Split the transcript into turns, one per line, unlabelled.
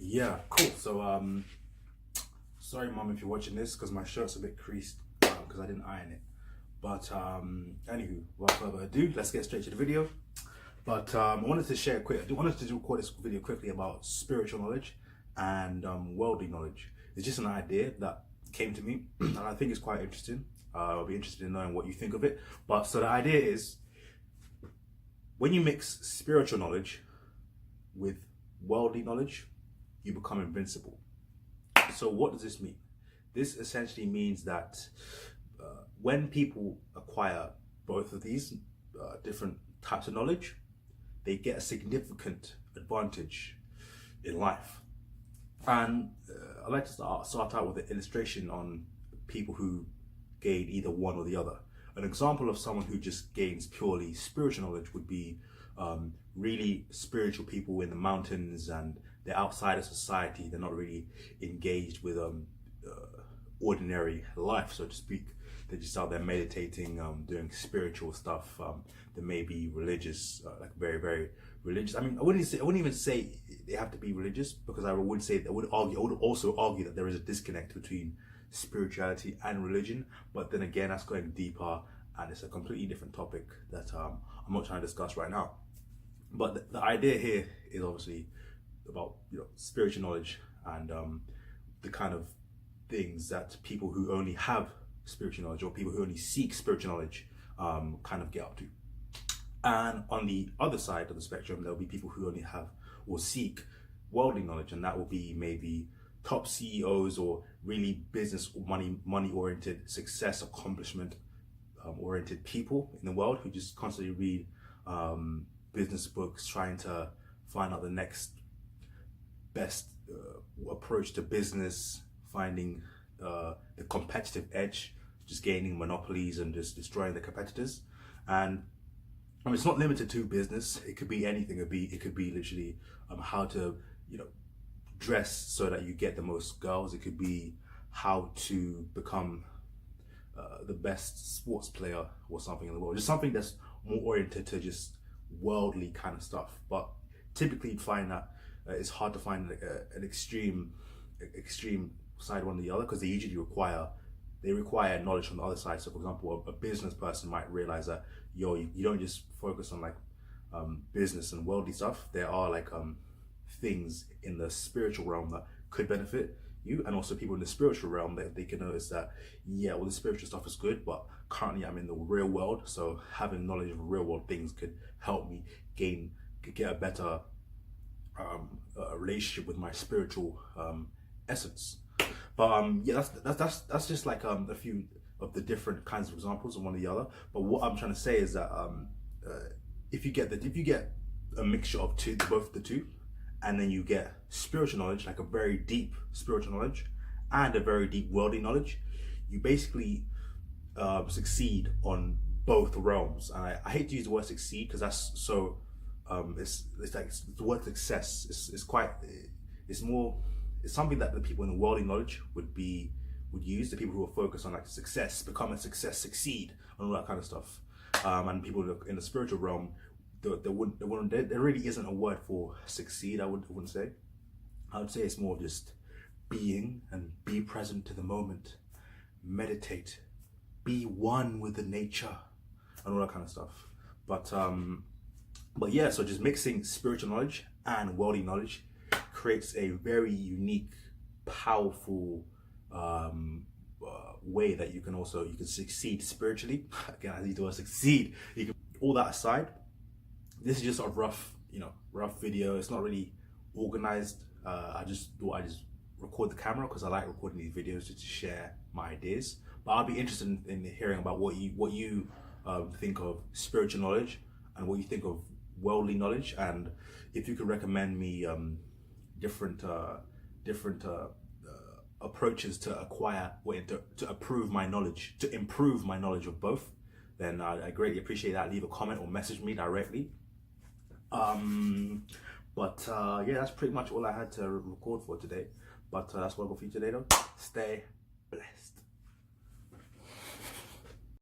Yeah, cool. So, sorry, mom, if you're watching this, because my shirt's a bit creased because I didn't iron it. But anywho, without further ado, let's get straight to the video. But I wanted to share I wanted to record this video quickly about spiritual knowledge and worldly knowledge. It's just an idea that came to me, and I think it's quite interesting. I'll be interested in knowing what you think of it. But so the idea is, when you mix spiritual knowledge with worldly knowledge, you become invincible. So what does this mean? This essentially means that when people acquire both of these different types of knowledge, they get a significant advantage in life. And I'd like to start out with an illustration on people who gain either one or the other. An example of someone who just gains purely spiritual knowledge would be really spiritual people in the mountains, and they're outside of society. They're not really engaged with ordinary life, so to speak. They're just out there meditating, doing spiritual stuff. They may be religious, like very, very religious. I mean, I wouldn't even say they have to be religious, because I would also argue that there is a disconnect between spirituality and religion. But then again, that's going deeper, and it's a completely different topic that I'm not trying to discuss right now. But the idea here is obviously about spiritual knowledge and the kind of things that people who only have spiritual knowledge, or people who only seek spiritual knowledge, kind of get up to. And on the other side of the spectrum, there'll be people who only have or seek worldly knowledge, and that will be maybe top CEOs or really business or money oriented, success accomplishment oriented people in the world who just constantly read business books, trying to find out the next best approach to business, finding the competitive edge, just gaining monopolies and just destroying the competitors. And I mean, it's not limited to business. It could be anything. It could be literally how to dress so that you get the most girls. It could be how to become the best sports player or something in the world. Just something that's more oriented to just worldly kind of stuff. But typically you'd find that it's hard to find an extreme side one or the other, because they usually require knowledge from the other side. So for example, a business person might realize that you don't just focus on like business and worldly stuff. There are like things in the spiritual realm that could benefit you, and also people in the spiritual realm that they can notice that the spiritual stuff is good, but currently I'm in the real world, so having knowledge of real world things could help me get a better relationship with my spiritual essence. But that's just like a few of the different kinds of examples of one or the other. But what I'm trying to say is that if you get a mixture of both the two, and then you get spiritual knowledge, like a very deep spiritual knowledge and a very deep worldly knowledge, you basically succeed on both realms. And I hate to use the word succeed, because that's so it's like the word success. It's something that the people in the worldly knowledge would use. The people who are focused on like success, become a success, succeed, and all that kind of stuff. And people in the spiritual realm, there really isn't a word for succeed. I wouldn't say. I would say it's more just being, and be present to the moment, meditate, be one with the nature, and all that kind of stuff. But yeah, so just mixing spiritual knowledge and worldly knowledge creates a very unique, powerful way that you can succeed spiritually. Again, I need the word succeed. All that aside, this is just a rough video. It's not really organized. I just thought I'd just record the camera, because I like recording these videos just to share my ideas. But I'll be interested in hearing about what you think of spiritual knowledge and what you think of worldly knowledge, and if you could recommend me different approaches to acquire or to improve my knowledge of both, then I greatly appreciate that. Leave a comment or message me directly. But yeah, that's pretty much all I had to record for today. But that's what I got for you today, though. Stay blessed.